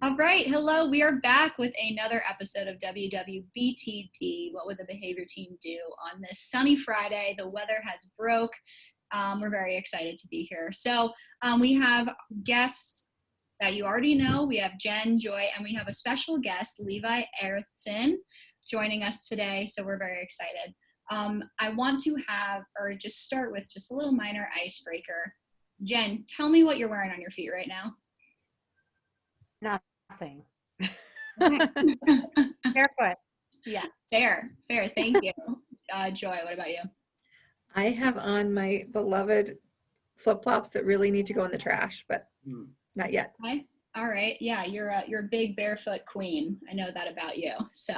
All right, hello. We are back with another episode of WWBTD. What would the behavior team do on this sunny Friday? The weather has broke. We're very excited to be here. So we have guests that you already know. We have Jen, Joy, and we have a special guest, Levi Erithson, joining us today. So we're very excited. I want to just start with just a little minor icebreaker. Jen, tell me what you're wearing on your feet right now. Nothing. Okay. Barefoot. Yeah. Fair. Thank you. Joy, what about you? I have on my beloved flip-flops that really need to go in the trash, but not yet. Okay. All right. Yeah, you're a big barefoot queen. I know that about you. So,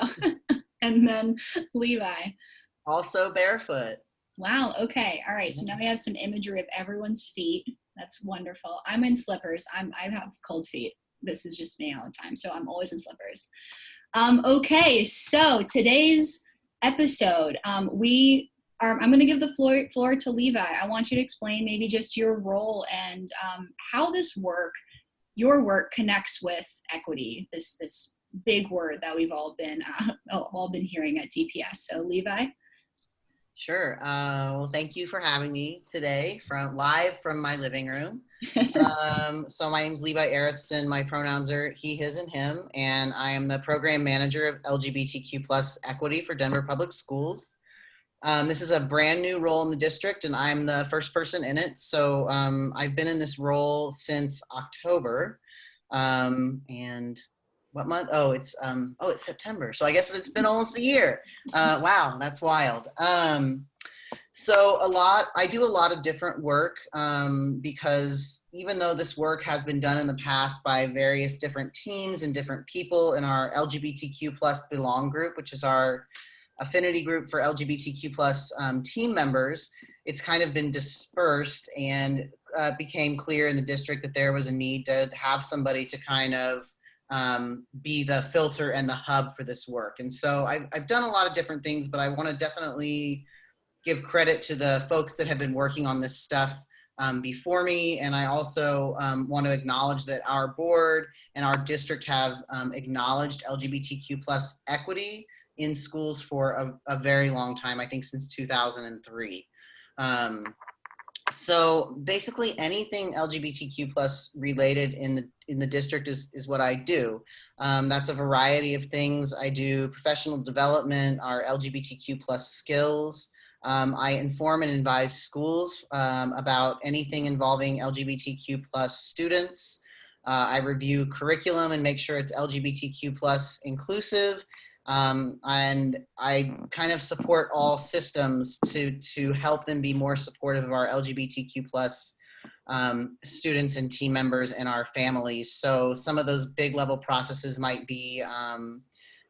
and then Levi. Also barefoot. Wow. Okay. All right. So now we have some imagery of everyone's feet. That's wonderful. I'm in slippers. I have cold feet. This is just me all the time. So I'm always in slippers. Okay. So today's episode, I'm going to give the floor to Levi. I want you to explain maybe just your role and how your work connects with equity. This big word that we've all been hearing at DPS. So Levi. Sure. Well, thank you for having me today live from my living room. So my name's Levi Erithson. My pronouns are he, his, and him, and I am the program manager of LGBTQ plus equity for Denver Public Schools. This is a brand new role in the district, and I'm the first person in it. So I've been in this role since October, and what month? Oh, it's September. So I guess it's been almost a year. Wow, that's wild. So I do a lot of different work because even though this work has been done in the past by various different teams and different people in our LGBTQ plus Belong group, which is our affinity group for LGBTQ plus team members, it's kind of been dispersed, and became clear in the district that there was a need to have somebody to kind of be the filter and the hub for this work. And so I've done a lot of different things, but I want to definitely give credit to the folks that have been working on this stuff before me. And I also want to acknowledge that our board and our district have acknowledged LGBTQ plus equity in schools for a very long time, I think since 2003. So basically anything LGBTQ plus related in the district is what I do. That's a variety of things. I do professional development, our LGBTQ plus skills. I inform and advise schools about anything involving LGBTQ plus students. I review curriculum and make sure it's LGBTQ plus inclusive. And I kind of support all systems to help them be more supportive of our LGBTQ plus students and team members and our families. So some of those big level processes might be,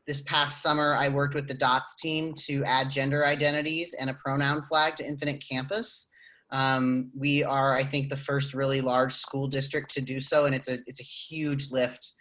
this past summer, I worked with the DOTS team to add gender identities and a pronoun flag to Infinite Campus. We are, I think, the first really large school district to do so, and it's a huge lift.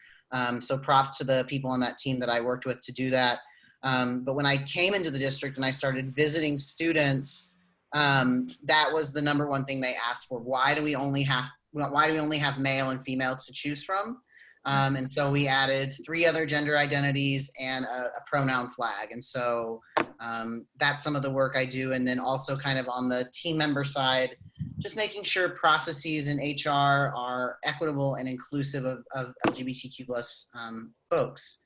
So props to the people on that team that I worked with to do that. But when I came into the district and I started visiting students, that was the number one thing they asked for. Why do we only have male and female to choose from? And so we added 3 other gender identities and a pronoun flag. And so that's some of the work I do. And then also kind of on the team member side, just making sure processes in HR are equitable and inclusive of LGBTQ plus folks.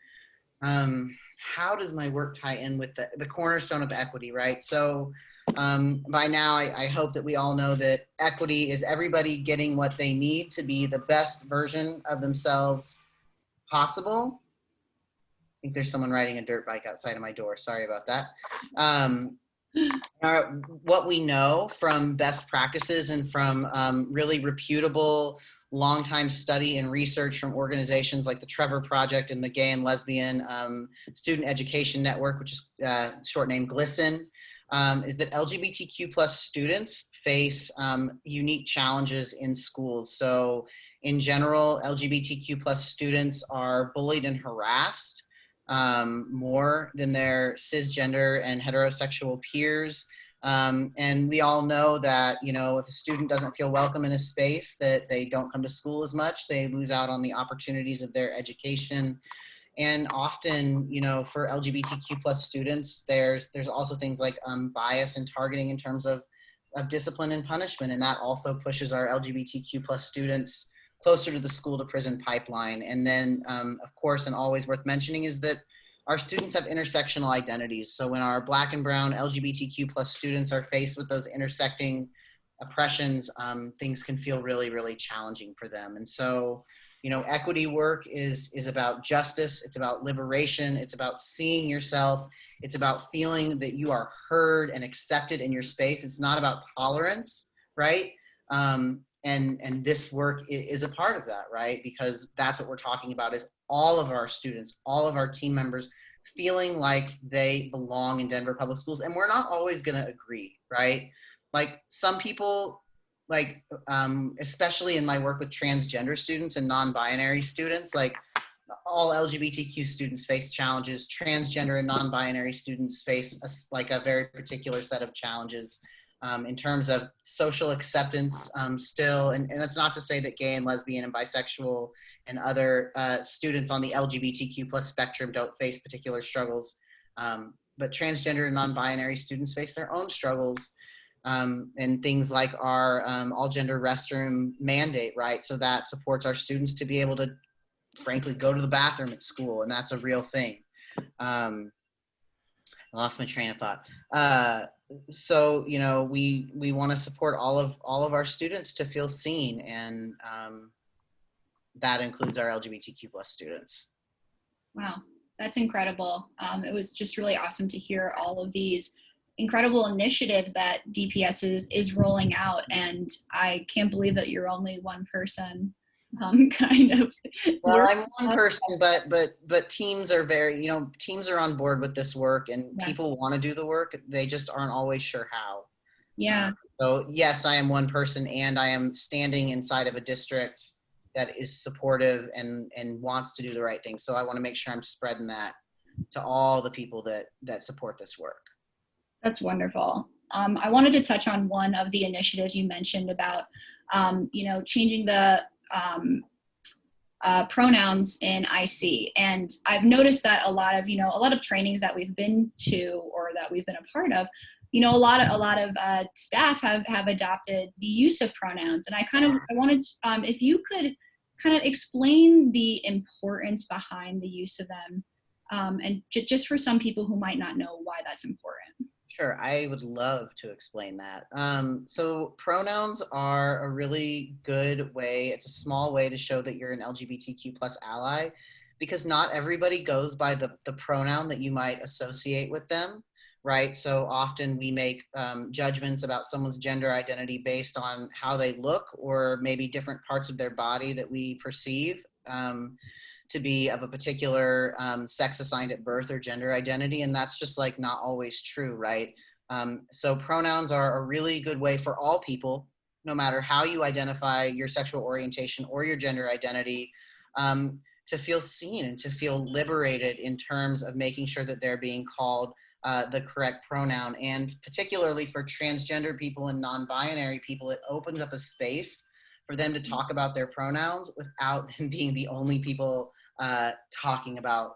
How does my work tie in with the cornerstone of equity, right? So by now, I hope that we all know that equity is everybody getting what they need to be the best version of themselves possible. I think there's someone riding a dirt bike outside of my door. Sorry about that. What we know from best practices and from really reputable longtime study and research from organizations like the Trevor Project and the Gay and Lesbian Student Education Network, which is short name GLSEN, is that LGBTQ plus students face unique challenges in schools. So in general, LGBTQ plus students are bullied and harassed more than their cisgender and heterosexual peers. And we all know that, you know, if a student doesn't feel welcome in a space, that they don't come to school as much, they lose out on the opportunities of their education. And often, you know, for LGBTQ plus students, there's also things like bias and targeting in terms of discipline and punishment. And that also pushes our LGBTQ plus students closer to the school to prison pipeline. And then, of course, and always worth mentioning is that our students have intersectional identities. So when our Black and brown LGBTQ plus students are faced with those intersecting oppressions, things can feel really, really challenging for them. And so, you know, equity work is about justice. It's about liberation. It's about seeing yourself. It's about feeling that you are heard and accepted in your space. It's not about tolerance, right? And this work is a part of that, right? Because that's what we're talking about, is all of our students, all of our team members feeling like they belong in Denver Public Schools. And we're not always going to agree, right? Like some people, like especially in my work with transgender students and non-binary students, like all LGBTQ students face challenges. Transgender and non-binary students face a very particular set of challenges in terms of social acceptance still. And that's not to say that gay and lesbian and bisexual and other students on the LGBTQ plus spectrum don't face particular struggles. But transgender and non-binary students face their own struggles. And things like our all gender restroom mandate, right? So that supports our students to be able to, frankly, go to the bathroom at school. And that's a real thing. I lost my train of thought. So, you know, we want to support all of our students to feel seen. And that includes our LGBTQ plus students. Wow, that's incredible. It was just really awesome to hear all of these incredible initiatives that DPS is rolling out, and I can't believe that you're only one person kind of. Well, I'm one person, but teams are very, you know, teams are on board with this work, and people want to do the work. They just aren't always sure how. Yeah. So yes, I am one person, and I am standing inside of a district that is supportive and wants to do the right thing. So I want to make sure I'm spreading that to all the people that support this work. That's wonderful. I wanted to touch on one of the initiatives you mentioned about, you know, changing the pronouns in IC. And I've noticed that a lot of trainings that we've been to or that we've been a part of, you know, a lot of staff have adopted the use of pronouns. And I wanted, if you could kind of explain the importance behind the use of them, and just for some people who might not know why that's important. Sure, I would love to explain that. So pronouns are a really good way. It's a small way to show that you're an LGBTQ plus ally, because not everybody goes by the pronoun that you might associate with them, right? So often we make judgments about someone's gender identity based on how they look, or maybe different parts of their body that we perceive to be of a particular sex assigned at birth or gender identity. And that's just like not always true, right? So pronouns are a really good way for all people, no matter how you identify your sexual orientation or your gender identity, to feel seen and to feel liberated in terms of making sure that they're being called the correct pronoun. And particularly for transgender people and non-binary people, it opens up a space for them to talk about their pronouns without them being the only people talking about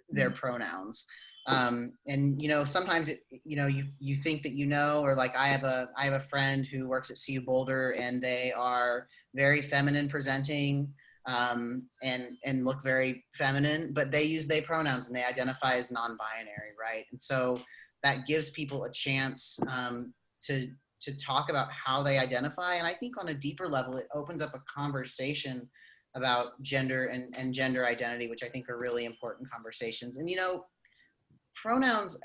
their pronouns. And, you know, sometimes, you think that, you know, or like I have a friend who works at CU Boulder, and they are very feminine presenting and look very feminine, but they use they pronouns and they identify as non-binary, right? And so that gives people a chance to talk about how they identify. And I think on a deeper level, it opens up a conversation about gender and gender identity, which I think are really important conversations. And, you know, pronouns,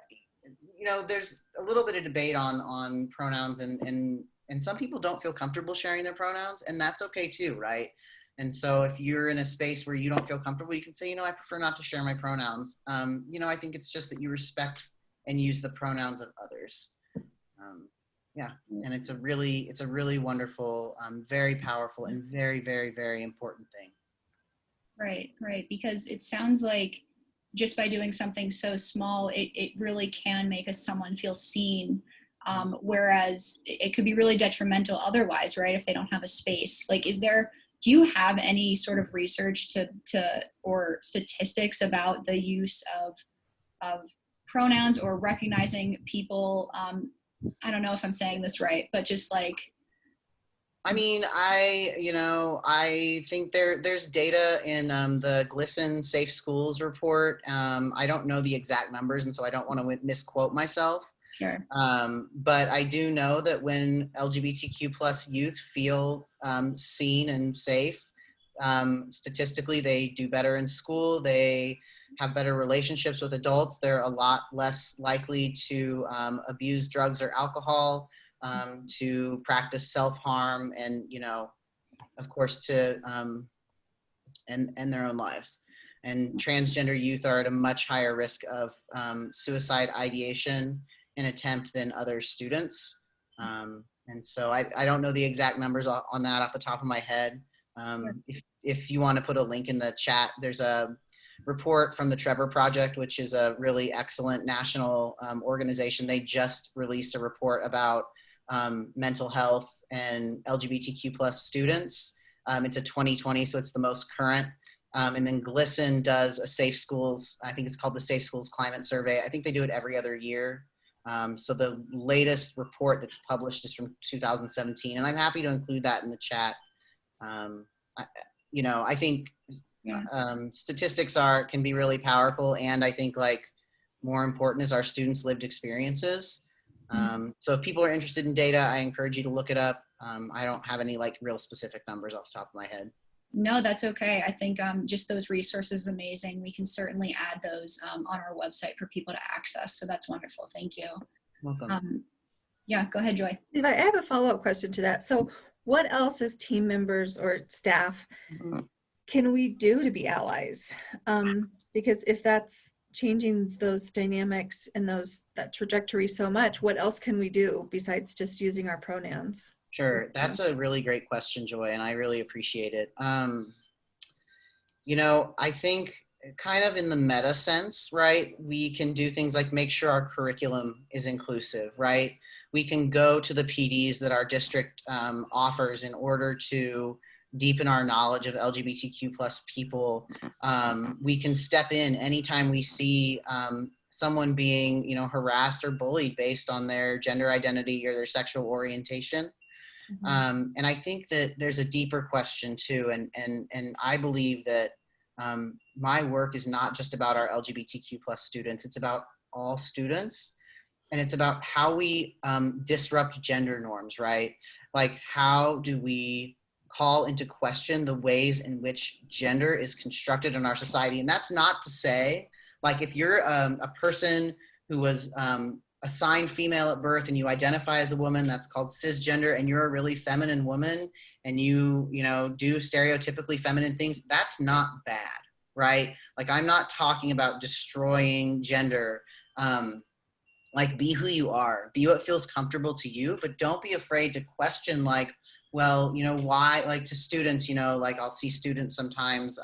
you know, there's a little bit of debate on pronouns, and some people don't feel comfortable sharing their pronouns, and that's okay too, right? And so if you're in a space where you don't feel comfortable, you can say, you know, I prefer not to share my pronouns. You know, I think it's just that you respect and use the pronouns of others. Yeah, and it's a really wonderful, very powerful, and very, very, very important thing. Right, because it sounds like just by doing something so small, it really can make someone feel seen whereas it could be really detrimental otherwise, right? If they don't have a space. Like, do you have any sort of research or statistics about the use of pronouns or recognizing people? I don't know if I'm saying this right, but just like, I mean, I think there's data in the GLSEN Safe Schools report. I don't know the exact numbers, and so I don't want to misquote myself. sure. But I do know that when LGBTQ plus youth feel seen and safe, statistically, they do better in school. They have better relationships with adults. They're a lot less likely to abuse drugs or alcohol, to practice self-harm, and, of course, to end their own lives. And transgender youth are at a much higher risk of suicide ideation and attempt than other students. And so I don't know the exact numbers on that off the top of my head. If you want to put a link in the chat, there's a report from the Trevor Project, which is a really excellent national organization. They just released a report about mental health and LGBTQ plus students. It's a 2020, so it's the most current. And then GLSEN does a Safe Schools, I think it's called the Safe Schools Climate Survey. I think they do it every other year. So the latest report that's published is from 2017, and I'm happy to include that in the chat. I think statistics can be really powerful, and I think like more important is our students' lived experiences. So if people are interested in data, I encourage you to look it up. I don't have any like real specific numbers off the top of my head. No, that's okay. I think just those resources amazing. We can certainly add those on our website for people to access. So that's wonderful. Thank you. Welcome. Yeah, go ahead, Joy. Levi, I have a follow-up question to that. So what else as team members or staff can we do to be allies? Because if that's changing those dynamics and that trajectory so much, what else can we do besides just using our pronouns? Sure, that's a really great question, Joy, and I really appreciate it. I think kind of in the meta sense, right, we can do things like make sure our curriculum is inclusive, right? We can go to the PDs that our district offers in order to deepen our knowledge of LGBTQ plus people. We can step in anytime we see someone being, harassed or bullied based on their gender identity or their sexual orientation. And I think that there's a deeper question too, and I believe that my work is not just about our LGBTQ plus students, it's about all students, and it's about how we disrupt gender norms, right? Like, how do we call into question the ways in which gender is constructed in our society? And that's not to say, like, if you're a person who was assigned female at birth and you identify as a woman, that's called cisgender, and you're a really feminine woman and you do stereotypically feminine things, that's not bad, right? Like, I'm not talking about destroying gender. Like, be who you are, be what feels comfortable to you, but don't be afraid to question, like, well, why, like, to students, like, I'll see students sometimes,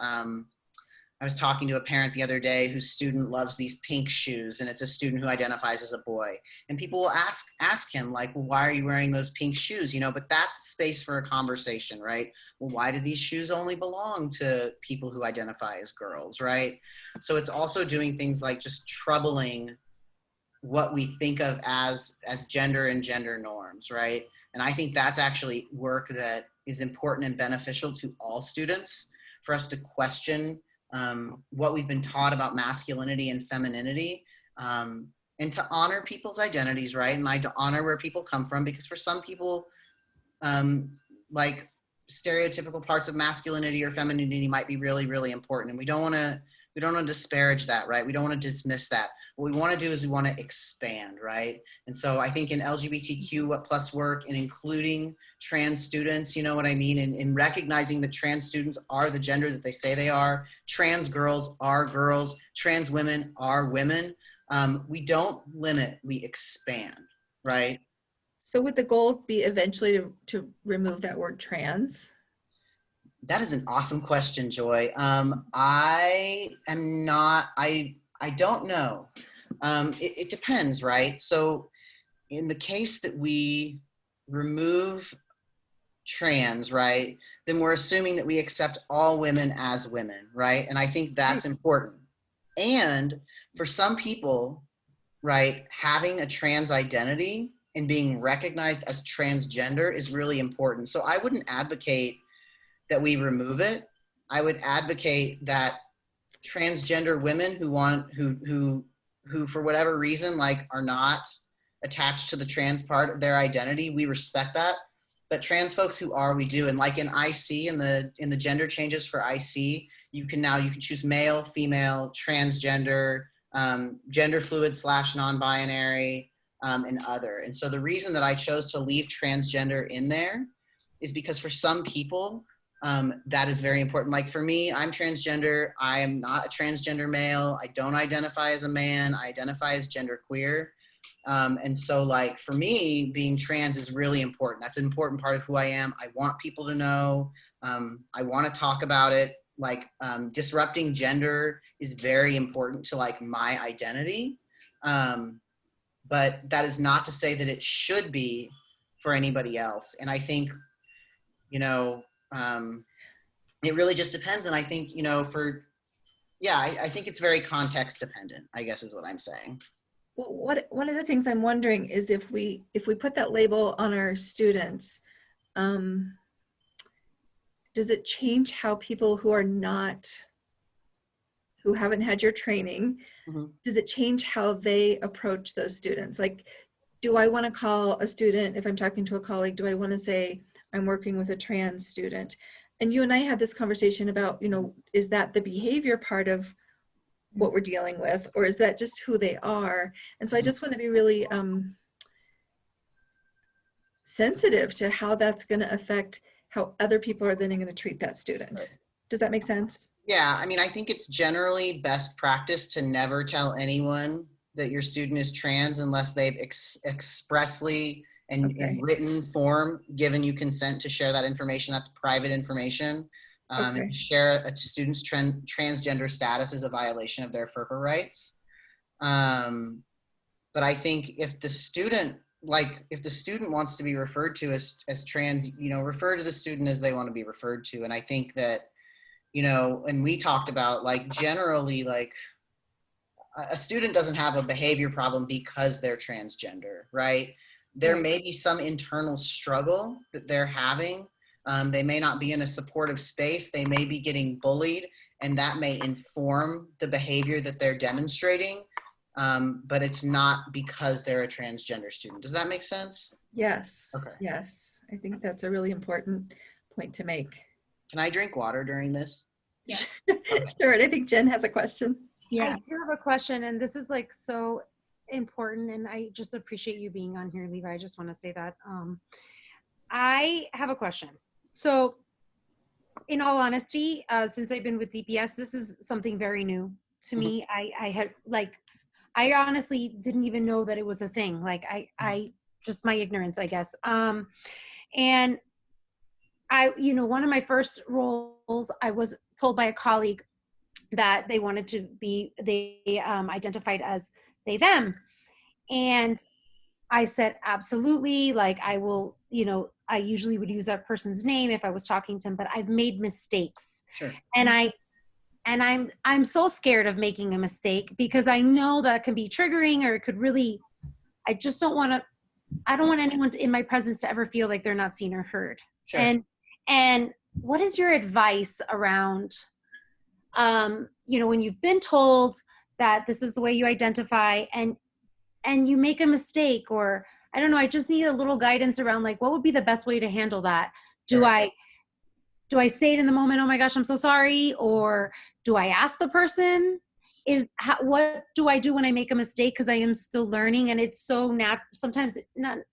I was talking to a parent the other day whose student loves these pink shoes, and it's a student who identifies as a boy. And people will ask him, like, well, why are you wearing those pink shoes? But that's space for a conversation, right? Well, why do these shoes only belong to people who identify as girls, right? So it's also doing things like just troubling what we think of as gender and gender norms, right? And I think that's actually work that is important and beneficial to all students, for us to question what we've been taught about masculinity and femininity, and to honor people's identities, right? And to honor where people come from, because for some people, like, stereotypical parts of masculinity or femininity might be really, really important, and we don't want to disparage that, right? We don't want to dismiss that. What we want to do is we want to expand, right? And so I think in LGBTQ plus work, and including trans students, you know what I mean? And recognizing that trans students are the gender that they say they are. Trans girls are girls. Trans women are women. We don't limit, we expand, right? So would the goal be eventually to remove that word trans? That is an awesome question, Joy. I don't know. It depends, right? So in the case that we remove trans, right, then we're assuming that we accept all women as women, right? And I think that's important. And for some people, right, having a trans identity and being recognized as transgender is really important. So I wouldn't advocate that we remove it. I would advocate that transgender women who for whatever reason, like, are not attached to the trans part of their identity, we respect that. But trans folks who are, we do. And like in IC, in the gender changes for IC, you can choose male, female, transgender, gender fluid / non-binary, and other. And so the reason that I chose to leave transgender in there is because for some people, that is very important. Like for me, I'm transgender. I am not a transgender male. I don't identify as a man. I identify as genderqueer. And so like for me, being trans is really important. That's an important part of who I am. I want people to know. I want to talk about it. Like disrupting gender is very important to like my identity. But that is not to say that it should be for anybody else. And I think, you know, it really just depends. And I think, you know, I think it's very context dependent, I guess is what I'm saying. Well, one of the things I'm wondering is if we put that label on our students, does it change how people who haven't had your training, does it change how they approach those students? Like, do I want to call a student, if I'm talking to a colleague, do I want to say I'm working with a trans student? And you and I had this conversation about, you know, is that the behavior part of what we're dealing with, or is that just who they are? And so I just want to be really sensitive to how that's going to affect how other people are then going to treat that student. Does that make sense? Yeah, I mean, I think it's generally best practice to never tell anyone that your student is trans unless they've expressly and in written form given you consent to share that information. That's private information. And to share a student's transgender status is a violation of their FERPA rights. But I think if the student wants to be referred to as trans, you know, refer to the student as they want to be referred to. And I think that, you know, and we talked about like generally like a student doesn't have a behavior problem because they're transgender, right? There may be some internal struggle that they're having. They may not be in a supportive space. They may be getting bullied, and that may inform the behavior that they're demonstrating. But it's not because they're a transgender student. Does that make sense? Yes. Okay. Yes. I think that's a really important point to make. Can I drink water during this? Yeah. Sure. And I think Jen has a question. Yeah. I do have a question, and this is like so important, and I just appreciate you being on here, Levi. I just want to say that. I have a question. So in all honesty, since I've been with DPS, this is something very new to me. I honestly didn't even know that it was a thing. Like I just my ignorance, I guess. And I, you know, one of my first roles, I was told by a colleague that they wanted to be, they identified as they, them. And I said, absolutely. Like I will, you know, I usually would use that person's name if I was talking to him, but I've made mistakes. Sure. And I'm so scared of making a mistake because I know that can be triggering, or it could really, I just don't want to, I don't want anyone in my presence to ever feel like they're not seen or heard. Sure. And what is your advice around, you know, when you've been told that this is the way you identify and you make a mistake, or I don't know, I just need a little guidance around like, what would be the best way to handle that? Do I say it in the moment, oh my gosh, I'm so sorry? Or do I ask the person? What do I do when I make a mistake? Because I am still learning, and it's so sometimes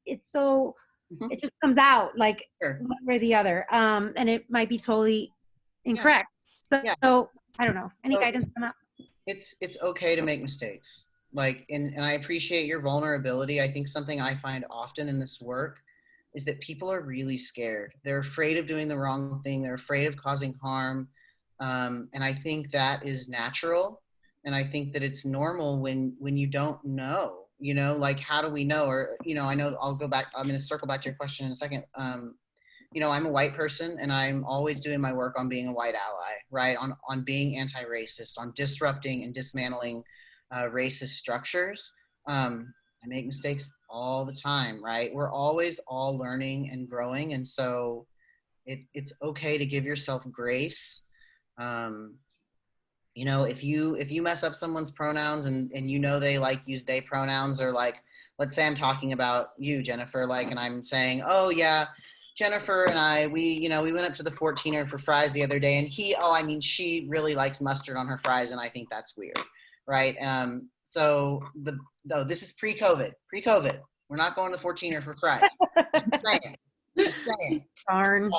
it's so, it just comes out like one way or the other. And it might be totally incorrect. So I don't know, any guidance on that? It's okay to make mistakes. Like, and I appreciate your vulnerability. I think something I find often in this work is that people are really scared. They're afraid of doing the wrong thing. They're afraid of causing harm. And I think that is natural. And I think that it's normal when you don't know, You know, like, how do we know? Or, you know, I know I'm going to circle back to your question in a second. You know, I'm a white person, and I'm always doing my work on being a white ally, right? On being anti-racist, on disrupting and dismantling racist structures. I make mistakes all the time, right? We're always all learning and growing. And so it's okay to give yourself grace. You know, if you mess up someone's pronouns and you know they like use they pronouns, or like, let's say I'm talking about you, Jennifer, like, and I'm saying, oh yeah, Jennifer and I, we went up to the 14er for fries the other day, and she really likes mustard on her fries, and I think that's weird, right? So this is pre-COVID. We're not going to the 14er for fries. Just saying. Darn.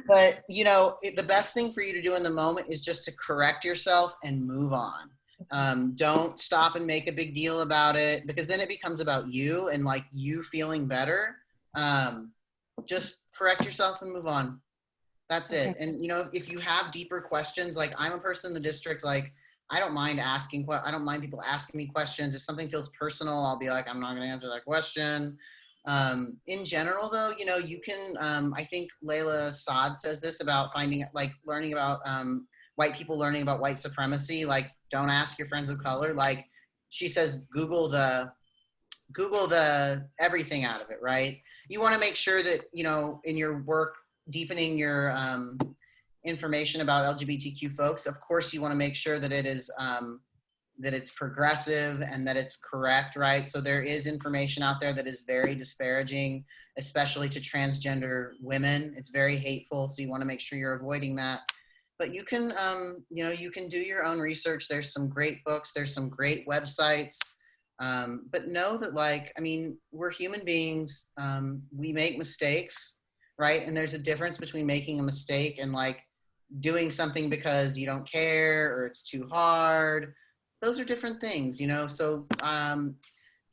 But, you know, the best thing for you to do in the moment is just to correct yourself and move on. Don't stop and make a big deal about it, because then it becomes about you and like you feeling better. Just correct yourself and move on. That's it. And, you know, if you have deeper questions, like, I'm a person in the district, like, I don't mind people asking me questions. If something feels personal, I'll be like, I'm not going to answer that question. In general, though, you know, you can, I think Layla Saad says this about learning about white people learning about white supremacy. Like, don't ask your friends of color. Like, she says, Google the everything out of it, right? You want to make sure that, you know, in your work, deepening your information about LGBTQ folks, of course, you want to make sure that it is that it's progressive and that it's correct, right? So there is information out there that is very disparaging, especially to transgender women. It's very hateful, so you want to make sure you're avoiding that. But you can, you know, you can do your own research. There's some great books. There's some great websites. But know that, like, I mean, we're human beings. We make mistakes, right? And there's a difference between making a mistake and, like, doing something because you don't care or it's too hard. Those are different things, you know? So,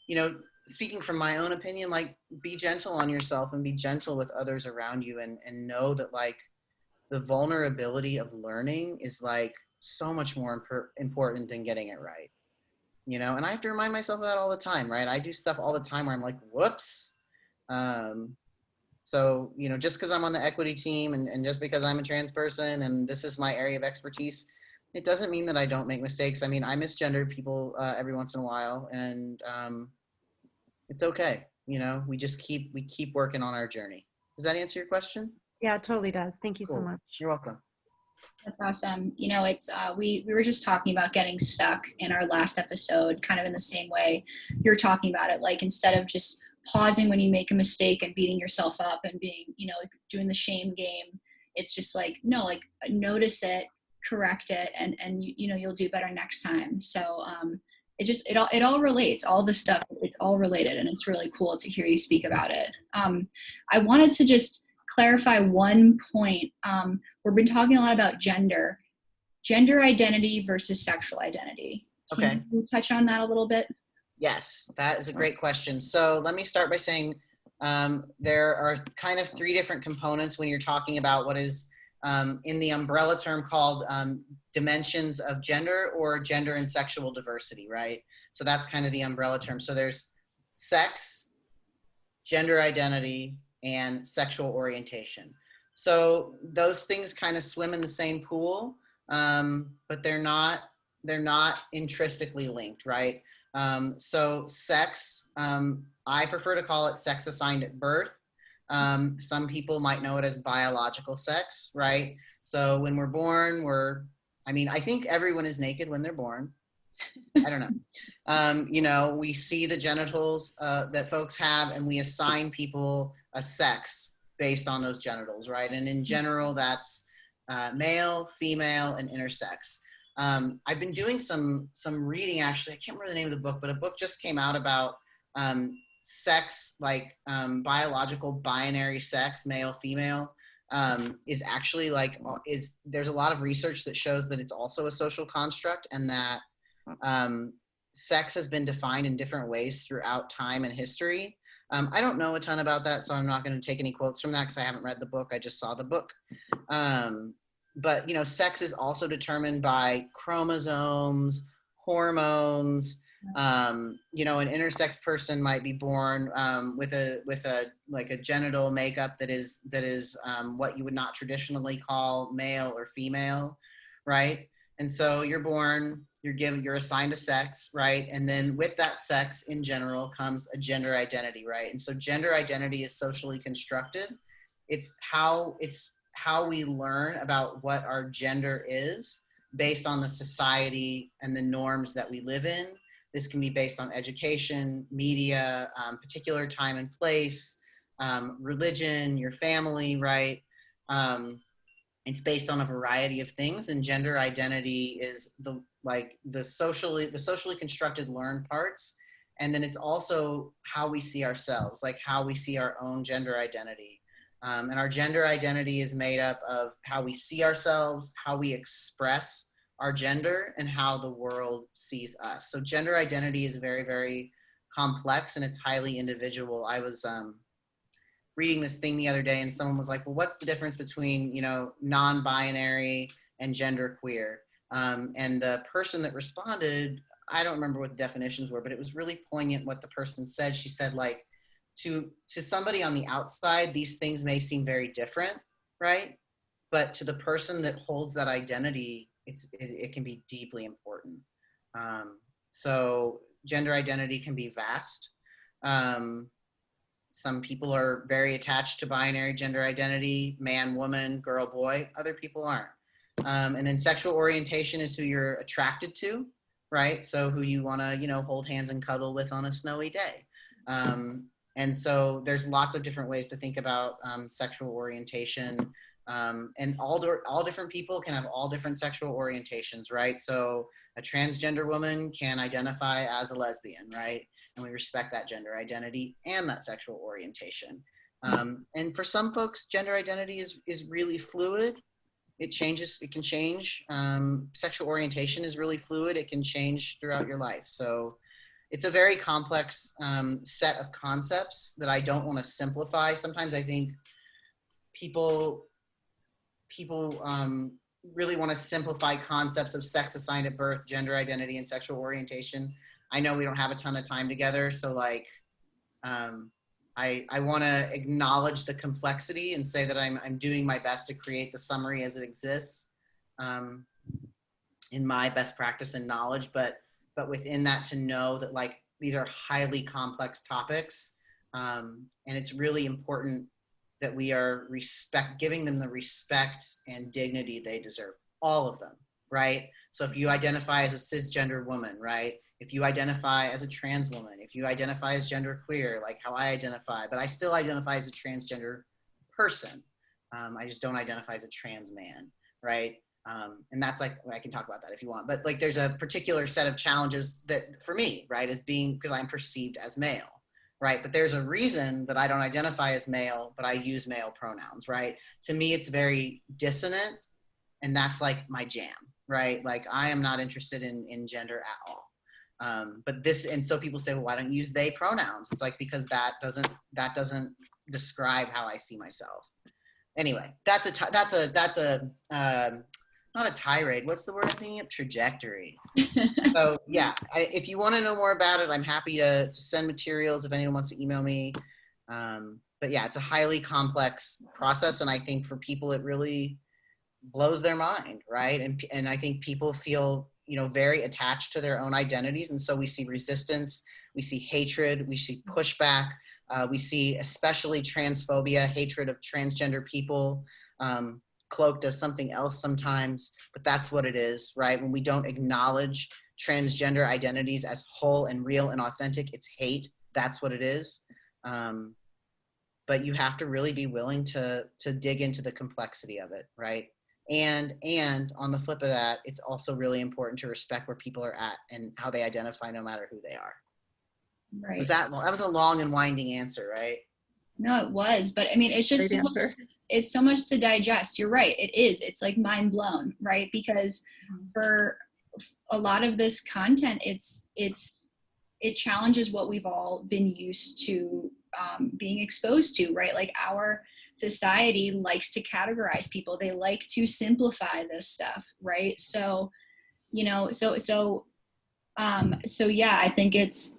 you know, speaking from my own opinion, like, be gentle on yourself and be gentle with others around you, and know that, like, the vulnerability of learning is, like, so much more important than getting it right, you know? And I have to remind myself of that all the time, right? I do stuff all the time where I'm like, whoops. So, you know, just because I'm on the equity team and just because I'm a trans person and this is my area of expertise, it doesn't mean that I don't make mistakes. I mean, I misgender people every once in a while, and it's okay. You know, we keep working on our journey. Does that answer your question? Yeah, it totally does. Thank you so much. You're welcome. That's awesome. You know, it's we were just talking about getting stuck in our last episode, kind of in the same way you're talking about it. Like, instead of just pausing when you make a mistake and beating yourself up and being, you know, like, doing the shame game, it's just like, no, like, notice it, correct it, and you know, you'll do better next time. So it all relates, all this stuff, it's all related, and it's really cool to hear you speak about it. I wanted to just clarify one point. We've been talking a lot about gender identity versus sexual identity. Can you touch on that a little bit? Yes, that is a great question. So let me start by saying there are kind of three different components when you're talking about what is in the umbrella term called dimensions of gender, or gender and sexual diversity, right? So that's kind of the umbrella term. So there's sex, gender identity, and sexual orientation. So those things kind of swim in the same pool, but they're not intrinsically linked, right? So sex, I prefer to call it sex assigned at birth. Some people might know it as biological sex, right? So when we're born, I think everyone is naked when they're born. I don't know. You know, we see the genitals that folks have, and we assign people a sex based on those genitals, right? And in general, that's male, female, and intersex. I've been doing some reading, actually. I can't remember the name of the book, but a book just came out about sex, like biological binary sex, male, female, is actually like, there's a lot of research that shows that it's also a social construct, and that sex has been defined in different ways throughout time and history. I don't know a ton about that, so I'm not going to take any quotes from that because I haven't read the book. I just saw the book. But, you know, sex is also determined by chromosomes, hormones, You know, an intersex person might be born with a like a genital makeup that is what you would not traditionally call male or female, right? And so you're born, you're assigned a sex, right? And then with that sex in general comes a gender identity, right? And so gender identity is socially constructed. It's how we learn about what our gender is based on the society and the norms that we live in. This can be based on education, media, particular time and place, religion, your family, right? It's based on a variety of things, and gender identity is the socially constructed learned parts, and then it's also how we see ourselves, like how we see our own gender identity. And our gender identity is made up of how we see ourselves, how we express our gender, and how the world sees us. So gender identity is very, very complex, and it's highly individual. I was reading this thing the other day, and someone was like, well, what's the difference between, you know, non-binary and genderqueer? And the person that responded, I don't remember what the definitions were, but it was really poignant what the person said. She said, like, to somebody on the outside, these things may seem very different, right? But to the person that holds that identity, it can be deeply important. So gender identity can be vast. Some people are very attached to binary gender identity, man, woman, girl, boy. Other people aren't. And then sexual orientation is who you're attracted to, right? So who you want to, you know, hold hands and cuddle with on a snowy day. And so there's lots of different ways to think about sexual orientation. And all different people can have all different sexual orientations, right? So a transgender woman can identify as a lesbian, right? And we respect that gender identity and that sexual orientation. And for some folks, gender identity is really fluid. It changes, it can change. Sexual orientation is really fluid. It can change throughout your life. So it's a very complex set of concepts that I don't want to simplify. Sometimes I think people really want to simplify concepts of sex assigned at birth, gender identity, and sexual orientation. I know we don't have a ton of time together, so like, I want to acknowledge the complexity and say that I'm doing my best to create the summary as it exists in my best practice and knowledge, but within that to know that like these are highly complex topics, and it's really important that we are giving them the respect and dignity they deserve, all of them, right? So if you identify as a cisgender woman, right? If you identify as a trans woman, if you identify as genderqueer, like how I identify, but I still identify as a transgender person. I just don't identify as a trans man, right? And that's like, I can talk about that if you want, but like there's a particular set of challenges that for me, right, as being, because I'm perceived as male, right? But there's a reason that I don't identify as male, but I use male pronouns, right? To me, it's very dissonant, and that's like my jam, right? Like I am not interested in gender at all. But this, and so people say, well, why don't you use they pronouns? It's like, because that doesn't describe how I see myself. Anyway, that's a not a tirade. What's the word I'm thinking of? Trajectory. So yeah, if you want to know more about it, I'm happy to send materials if anyone wants to email me. But yeah, it's a highly complex process, and I think for people it really blows their mind, right? And I think people feel, you know, very attached to their own identities, and so we see resistance, we see hatred, we see pushback, we see especially transphobia, hatred of transgender people. Cloaked as something else sometimes, but that's what it is, right? When we don't acknowledge transgender identities as whole and real and authentic, it's hate. That's what it is. But you have to really be willing to dig into the complexity of it, right? And on the flip of that, it's also really important to respect where people are at and how they identify, no matter who they are. Right. That was a long and winding answer, right? No, it was, but I mean, it's just so much, it's so much to digest. You're right. It is. It's like mind blown, right? Because for a lot of this content, it challenges what we've all been used to being exposed to, right? Like our society likes to categorize people. They like to simplify this stuff, right? So, you know, so So yeah, I think it's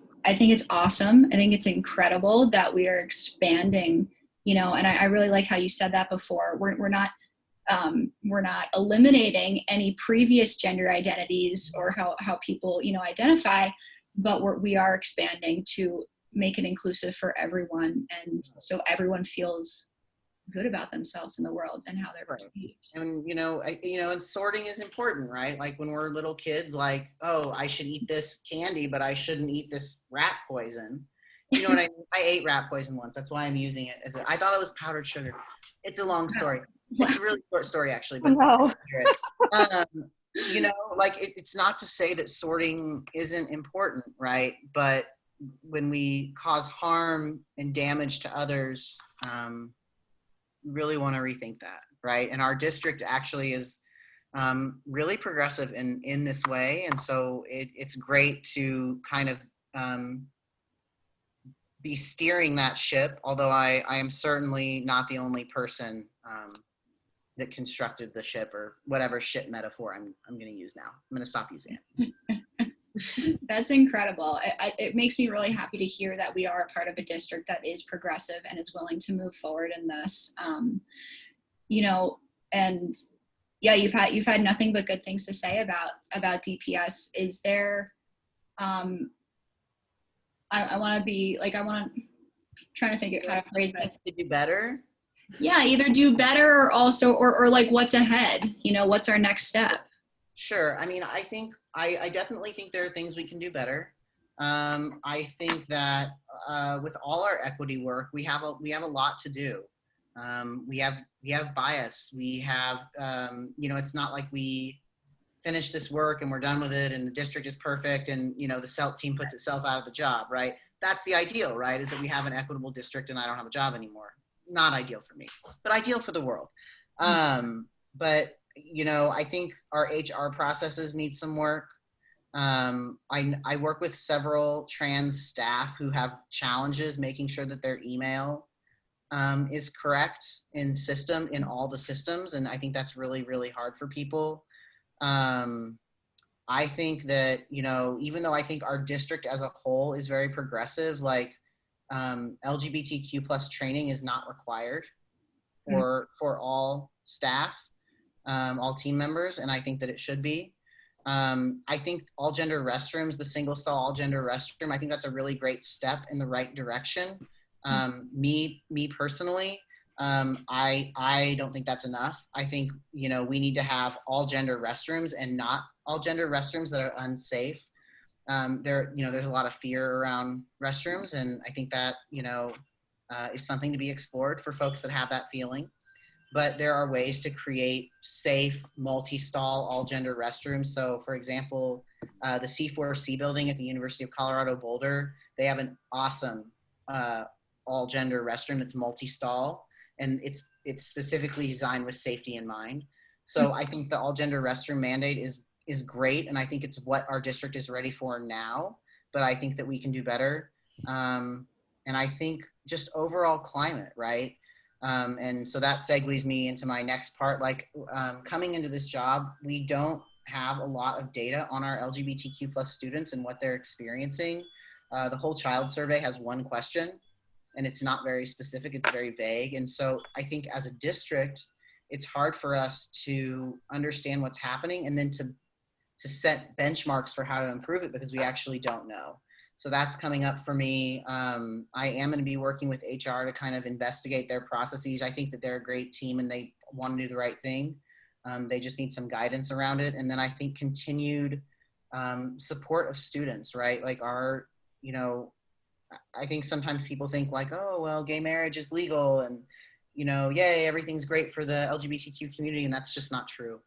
awesome. I think it's incredible that we are expanding, you know, and I really like how you said that before. We're not eliminating any previous gender identities or how people, you know, identify, but we are expanding to make it inclusive for everyone, and so everyone feels good about themselves in the world and how they're Right. perceived. And and sorting is important, right? Like when we're little kids, like, oh, I should eat this candy, but I shouldn't eat this rat poison. You know what I mean? I ate rat poison once. That's why I'm using it I thought it was powdered sugar. It's a long story. It's a really short story actually, but No. like it's not to say that sorting isn't important, right? But when we cause harm and damage to others, really want to rethink that, right? And our district actually is really progressive in this way, and so it's great to kind of be steering that ship. Although I am certainly not the only person that constructed the ship, or whatever ship metaphor I'm going to use now. I'm going to stop using it. That's incredible. It makes me really happy to hear that we are a part of a district that is progressive and is willing to move forward in this. You know, and yeah, you've had nothing but good things to say about DPS. Is there? I want to be like, trying to think of how to phrase this. To do better. Yeah, either do better or also, or like what's ahead. You know, what's our next step? Sure. I mean, I definitely think there are things we can do better. I think that with all our equity work, we have a lot to do. We have bias. We have it's not like we finish this work and we're done with it and the district is perfect and the CELT team puts itself out of the job, right? That's the ideal, right? Is that we have an equitable district and I don't have a job anymore. Not ideal for me, but ideal for the world. But I think our HR processes need some work. I work with several trans staff who have challenges making sure that their email is correct in all the systems. And I think that's really, really hard for people. I think that, even though I think our district as a whole is very progressive, like LGBTQ plus training is not required for all staff, all team members, and I think that it should be. I think all gender restrooms, the single stall all gender restroom, I think that's a really great step in the right direction. Me personally, I don't think that's enough. I think, we need to have all gender restrooms and not all gender restrooms that are unsafe. There's a lot of fear around restrooms, and I think that, is something to be explored for folks that have that feeling. But there are ways to create safe, multi-stall, all-gender restrooms. So, for example, the C4C building at the University of Colorado Boulder, they have an awesome all-gender restroom that's multi-stall, and it's specifically designed with safety in mind. So I think the all-gender restroom mandate is great, and I think it's what our district is ready for now. But I think that we can do better, and I think just overall climate, right? And so that segues me into my next part. Like coming into this job, we don't have a lot of data on our LGBTQ plus students and what they're experiencing. The whole child survey has one question, and it's not very specific, it's very vague. And so I think as a district, it's hard for us to understand what's happening and then to set benchmarks for how to improve it, because we actually don't know. So that's coming up for me. I am going to be working with HR to kind of investigate their processes. I think that they're a great team and they want to do the right thing. They just need some guidance around it. And then I think continued support of students, right? Like I think sometimes people think like, oh, well, gay marriage is legal and, yay, everything's great for the LGBTQ community. And that's just not true.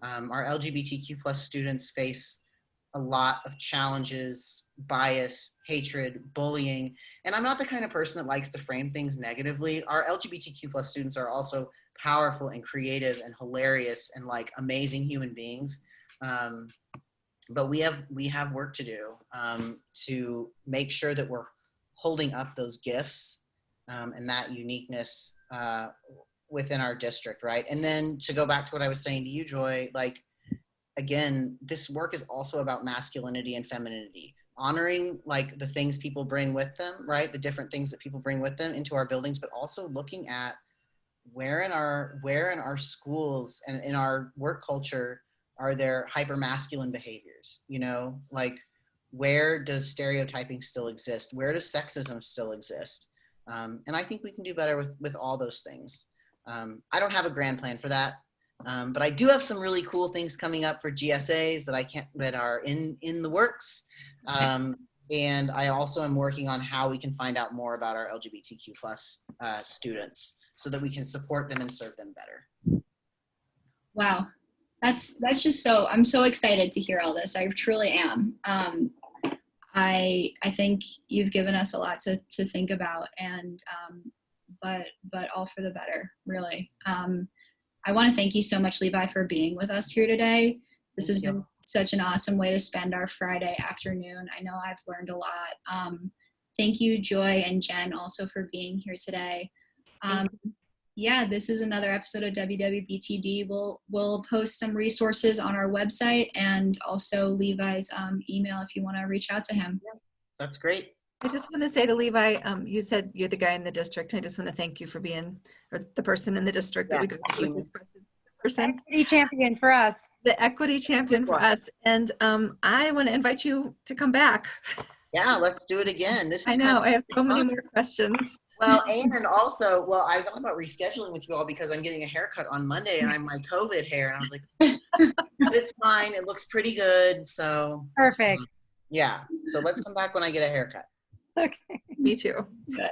Our LGBTQ plus students face a lot of challenges, bias, hatred, bullying. And I'm not the kind of person that likes to frame things negatively. Our LGBTQ plus students are also powerful and creative and hilarious and like amazing human beings. But we have work to do to make sure that we're holding up those gifts and that uniqueness within our district, right? And then to go back to what I was saying to you, Joy, like again, this work is also about masculinity and femininity, honoring like the things people bring with them, right? The different things that people bring with them into our buildings, but also looking at where in our schools and in our work culture are there hyper masculine behaviors, you know, like where does stereotyping still exist? Where does sexism still exist? And I think we can do better with all those things. I don't have a grand plan for that. But I do have some really cool things coming up for GSAs that are in the works. And I also am working on how we can find out more about our LGBTQ plus students so that we can support them and serve them better. Wow. That's just so, I'm so excited to hear all this. I truly am. I think you've given us a lot to think about, and but all for the better, really. I want to thank you so much, Levi, for being with us here today. This has been such an awesome way to spend our Friday afternoon. I know I've learned a lot. Thank you, Joy and Jen, also for being here today. Yeah, this is another episode of WWBTD. We'll post some resources on our website and also Levi's email if you want to reach out to him. That's great. I just want to say to Levi, you said you're the guy in the district. I just want to thank you for being, or the person in the district that we go to with this question. Person, Equity champion for us. the equity champion for us. And I want to invite you to come back. Yeah, let's do it again. This is I know, I have so many more questions. Well, and also, I thought about rescheduling with you all because I'm getting a haircut on Monday and I'm my COVID hair. And I was like, but it's fine. It looks pretty good. So Perfect. yeah. So let's come back when I get a haircut. Okay. Me too. Good.